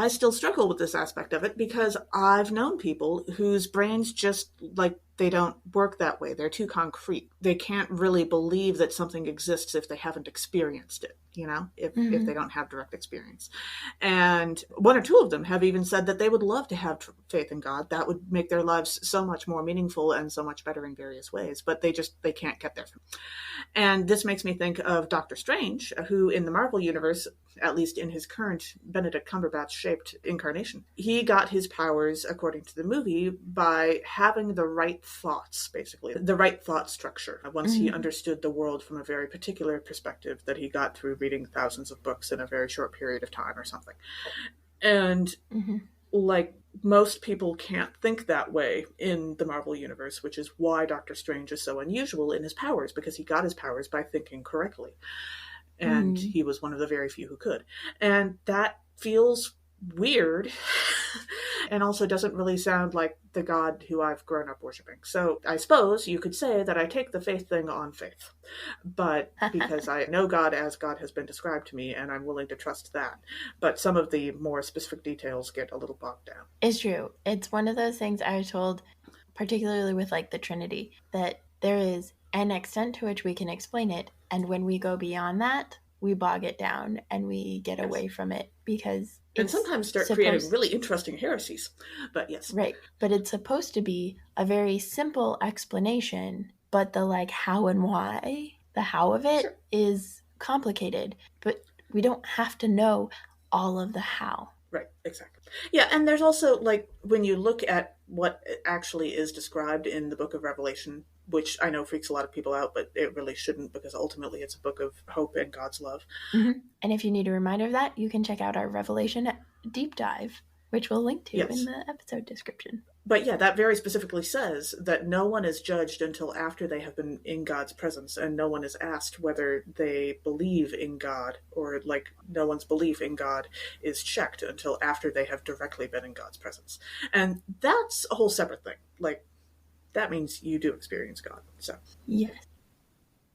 [SPEAKER 2] still struggle with this aspect of it because I've known people whose brains just like they don't work that way. They're too concrete. They can't really believe that something exists if they haven't experienced it, if they don't have direct experience. And one or two of them have even said that they would love to have faith in God. That would make their lives so much more meaningful and so much better in various ways, but they can't get there. And this makes me think of Doctor Strange, who in the Marvel Universe, at least in his current Benedict Cumberbatch-shaped incarnation, he got his powers, according to the movie, by having the right thoughts, basically, the right thought structure. Once he understood the world from a very particular perspective that he got through reading thousands of books in a very short period of time or something. And like most people can't think that way in the Marvel Universe, which is why Doctor Strange is so unusual in his powers, because he got his powers by thinking correctly. And he was one of the very few who could. And that feels weird and also doesn't really sound like the God who I've grown up worshiping. So I suppose you could say that I take the faith thing on faith, but because I know God as God has been described to me and I'm willing to trust that. But some of the more specific details get a little bogged down.
[SPEAKER 1] It's true. It's one of those things I was told, particularly with like the Trinity, that there is an extent to which we can explain it, and when we go beyond that, we bog it down and we get away from it because
[SPEAKER 2] and sometimes start creating really interesting heresies. But yes.
[SPEAKER 1] Right. But it's supposed to be a very simple explanation, but the like how and why, the how of it is complicated, but we don't have to know all of the how.
[SPEAKER 2] Right, exactly. Yeah, and there's also, like, when you look at what actually is described in the book of Revelation, which I know freaks a lot of people out, but it really shouldn't, because ultimately it's a book of hope and God's love.
[SPEAKER 1] And if you need a reminder of that, you can check out our Revelation deep dive, which we'll link to in the episode description.
[SPEAKER 2] But yeah, that very specifically says that no one is judged until after they have been in God's presence, and no one is asked whether they believe in God, or like no one's belief in God is checked until after they have directly been in God's presence. And that's a whole separate thing. Like, that means you do experience God. So
[SPEAKER 1] yes.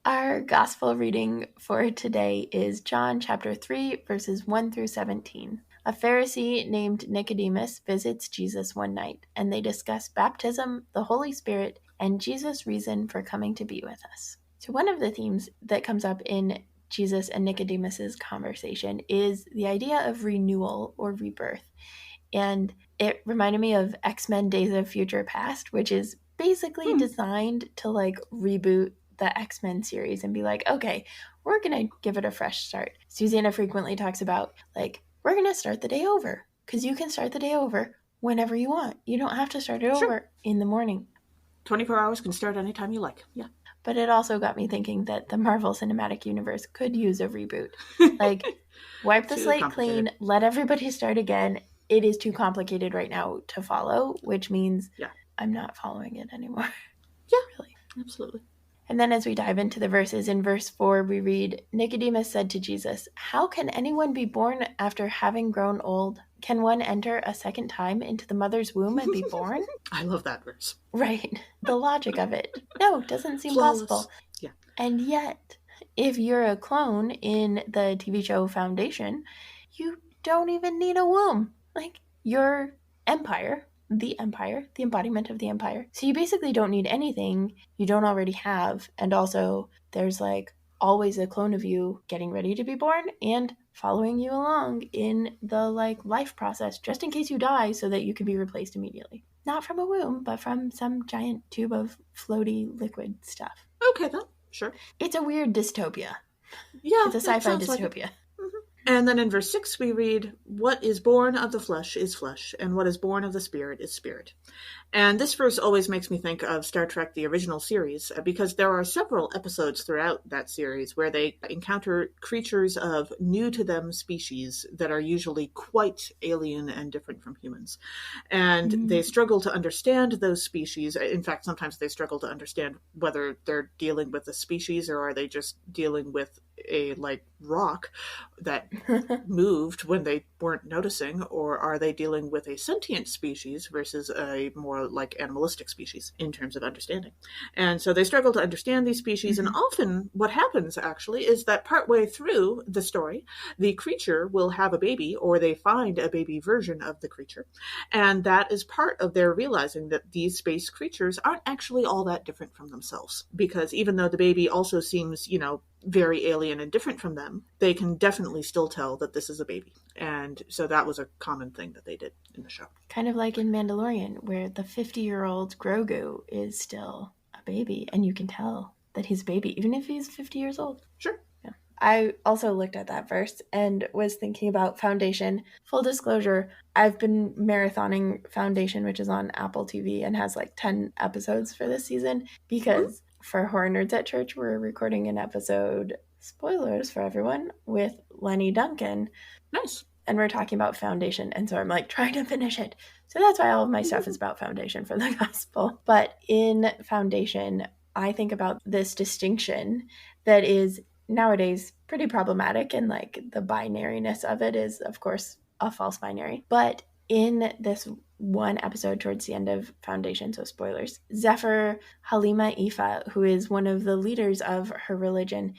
[SPEAKER 1] Our gospel reading for today is John chapter 3, verses 1 through 17. A Pharisee named Nicodemus visits Jesus one night, and they discuss baptism, the Holy Spirit, and Jesus' reason for coming to be with us. So one of the themes that comes up in Jesus and Nicodemus's conversation is the idea of renewal or rebirth. And it reminded me of X-Men Days of Future Past, which is basically designed to like reboot the X-Men series and be like, okay, we're going to give it a fresh start. Susanna frequently talks about like, we're going to start the day over because you can start the day over whenever you want. You don't have to start it over in the morning.
[SPEAKER 2] 24 hours can start anytime you like. Yeah.
[SPEAKER 1] But it also got me thinking that the Marvel Cinematic Universe could use a reboot. Like, wipe the slate clean, let everybody start again. It is too complicated right now to follow, which means I'm not following it anymore.
[SPEAKER 2] Yeah, really. Absolutely.
[SPEAKER 1] And then as we dive into the verses, in verse 4, we read, Nicodemus said to Jesus, how can anyone be born after having grown old? Can one enter a second time into the mother's womb and be born?
[SPEAKER 2] I love that verse.
[SPEAKER 1] Right. The logic of it. No, doesn't seem possible.
[SPEAKER 2] Yeah.
[SPEAKER 1] And yet, if you're a clone in the TV show Foundation, you don't even need a womb. Like, you're Empire, the embodiment of the Empire. So you basically don't need anything you don't already have. And also, there's like always a clone of you getting ready to be born and following you along in the like life process, just in case you die so that you can be replaced immediately. Not from a womb, but from some giant tube of floaty liquid stuff.
[SPEAKER 2] Okay, then. Sure.
[SPEAKER 1] It's a weird dystopia.
[SPEAKER 2] Yeah.
[SPEAKER 1] It's a sci-fi dystopia.
[SPEAKER 2] Like And then in verse 6 we read, what is born of the flesh is flesh, and what is born of the spirit is spirit. And this verse always makes me think of Star Trek, the original series, because there are several episodes throughout that series where they encounter creatures of new-to-them species that are usually quite alien and different from humans. And they struggle to understand those species. In fact, sometimes they struggle to understand whether they're dealing with a species or are they just dealing with a, like, rock that moved when they weren't noticing, or are they dealing with a sentient species versus a more like animalistic species in terms of understanding. And so they struggle to understand these species, and often what happens actually is that partway through the story, the creature will have a baby, or they find a baby version of the creature, and that is part of their realizing that these space creatures aren't actually all that different from themselves, because even though the baby also seems, you know, very alien and different from them, they can definitely still tell that this is a baby. And so that was a common thing that they did in the show.
[SPEAKER 1] Kind of like in Mandalorian, where the 50-year-old Grogu is still a baby, and you can tell that he's a baby, even if he's 50 years old.
[SPEAKER 2] Sure.
[SPEAKER 1] Yeah. I also looked at that verse and was thinking about Foundation. Full disclosure, I've been marathoning Foundation, which is on Apple TV and has like 10 episodes for this season, because for Horror Nerds at Church, we're recording an episode, spoilers for everyone, with Lenny Duncan.
[SPEAKER 2] Nice.
[SPEAKER 1] And we're talking about Foundation, and so I'm like trying to finish it. So that's why all of my stuff is about Foundation for the gospel. But in Foundation, I think about this distinction that is nowadays pretty problematic, and like the binariness of it is, of course, a false binary. But in this one episode towards the end of Foundation, so spoilers, Zephyr Halima Ifa, who is one of the leaders of her religion,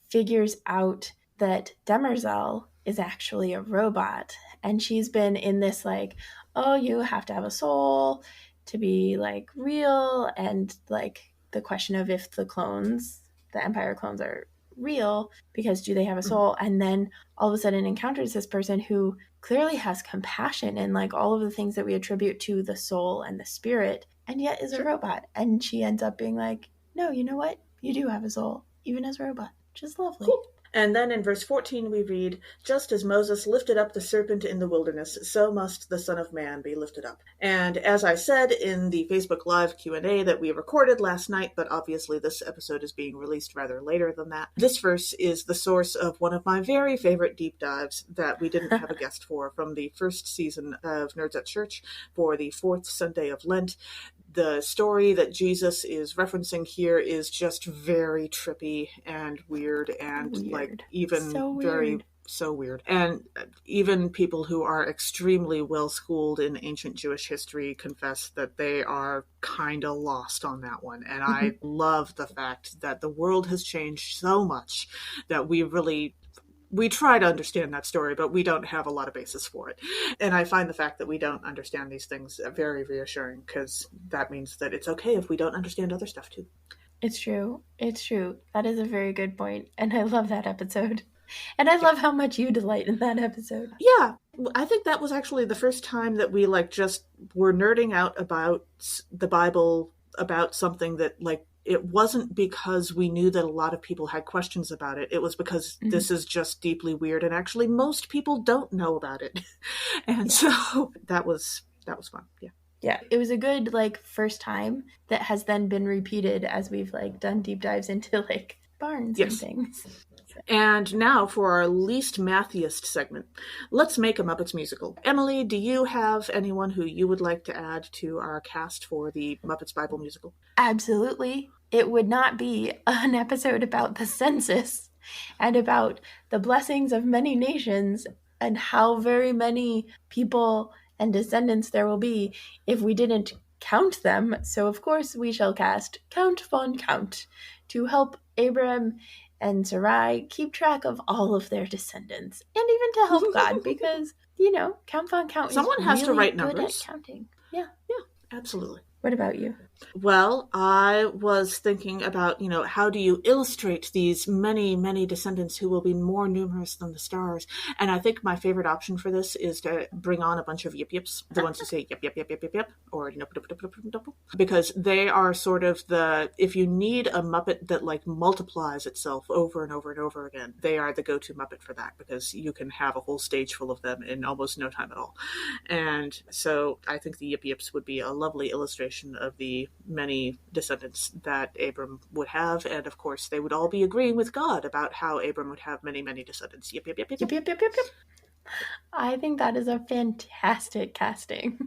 [SPEAKER 1] figures out that Demerzel is actually a robot. And she's been in this like, oh, you have to have a soul to be like real. And like the question of if the clones, the Empire clones, are real, because do they have a soul? And then all of a sudden encounters this person who clearly has compassion and like all of the things that we attribute to the soul and the spirit, and yet is a robot. And she ends up being like, no, you know what? You do have a soul, even as a robot, which is lovely.
[SPEAKER 2] Cool. And then in verse 14 we read, just as Moses lifted up the serpent in the wilderness, so must the Son of Man be lifted up. And as I said in the Facebook Live Q&A that we recorded last night, but obviously this episode is being released rather later than that, this verse is the source of one of my very favorite deep dives that we didn't have a guest for from the first season of Nerds at Church for the 4th Sunday of Lent. The story that Jesus is referencing here is just very trippy and weird and like even so weird. And even people who are extremely well-schooled in ancient Jewish history confess that they are kind of lost on that one. And I love the fact that the world has changed so much that we try to understand that story, but we don't have a lot of basis for it. And I find the fact that we don't understand these things very reassuring, because that means that it's okay if we don't understand other stuff too.
[SPEAKER 1] It's true. It's true. That is a very good point. And I love that episode. And I love how much you delight in that episode.
[SPEAKER 2] Yeah. I think that was actually the first time that we just were nerding out about the Bible, about something that it wasn't because we knew that a lot of people had questions about it. It was because this is just deeply weird, and actually most people don't know about it. And so that was fun. Yeah.
[SPEAKER 1] Yeah, it was a good first time that has then been repeated as we've done deep dives into barns and things.
[SPEAKER 2] And now for our least mathiest segment. Let's make a Muppets musical. Emily, do you have anyone who you would like to add to our cast for the Muppets Bible musical?
[SPEAKER 1] Absolutely. It would not be an episode about the census and about the blessings of many nations and how very many people and descendants there will be if we didn't count them. So of course we shall cast Count Von Count to help Abram and Sarai keep track of all of their descendants, and even to help God, because Count Von Count
[SPEAKER 2] someone
[SPEAKER 1] is
[SPEAKER 2] has
[SPEAKER 1] really
[SPEAKER 2] to write
[SPEAKER 1] good
[SPEAKER 2] numbers.
[SPEAKER 1] at counting. Yeah,
[SPEAKER 2] absolutely.
[SPEAKER 1] What about you?
[SPEAKER 2] Well, I was thinking about, how do you illustrate these many, many descendants who will be more numerous than the stars? And I think my favorite option for this is to bring on a bunch of yip yips, the ones who say yip, yip, yip, yip, yip, yip, or nope, nope, nope, nope, nope, nope, because they are sort of if you need a Muppet that multiplies itself over and over and over again, they are the go-to Muppet for that, because you can have a whole stage full of them in almost no time at all. And so I think the yip yips would be a lovely illustration of the many descendants that Abram would have, and of course they would all be agreeing with God about how Abram would have many, many descendants. Yep, yep, yep, yep,
[SPEAKER 1] yep, yep, yep, yep, yep. I think that is a fantastic casting.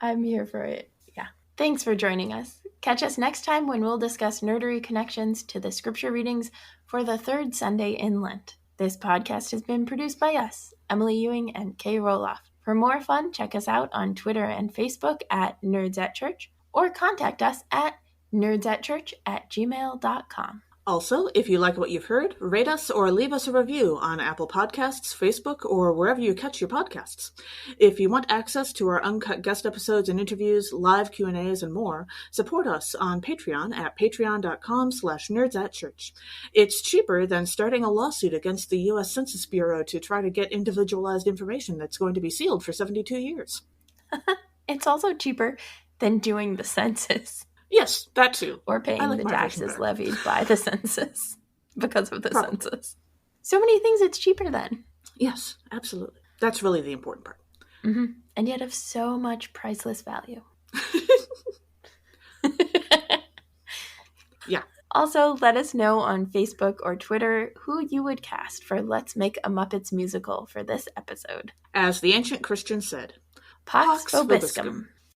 [SPEAKER 1] I'm here for it. Yeah. Thanks for joining us. Catch us next time when we'll discuss nerdery connections to the scripture readings for the third Sunday in Lent. This podcast has been produced by us, Emily Ewing and Kay Rohloff. For more fun, check us out on Twitter and Facebook at Nerds at Church, or contact us at nerdsatchurch@gmail.com.
[SPEAKER 2] Also, if you like what you've heard, rate us or leave us a review on Apple Podcasts, Facebook, or wherever you catch your podcasts. If you want access to our uncut guest episodes and interviews, live Q&As, and more, support us on Patreon at patreon.com/nerdsatchurch. It's cheaper than starting a lawsuit against the U.S. Census Bureau to try to get individualized information that's going to be sealed for 72 years.
[SPEAKER 1] It's also cheaper than doing the census.
[SPEAKER 2] Yes, that too.
[SPEAKER 1] Or paying the taxes levied by the census because of the census. So many things it's cheaper than.
[SPEAKER 2] Yes, absolutely. That's really the important part.
[SPEAKER 1] Mm-hmm. And yet of so much priceless value.
[SPEAKER 2] Yeah.
[SPEAKER 1] Also, let us know on Facebook or Twitter who you would cast for Let's Make a Muppets musical for this episode.
[SPEAKER 2] As the ancient Christians said,
[SPEAKER 1] Pax Vobiscum.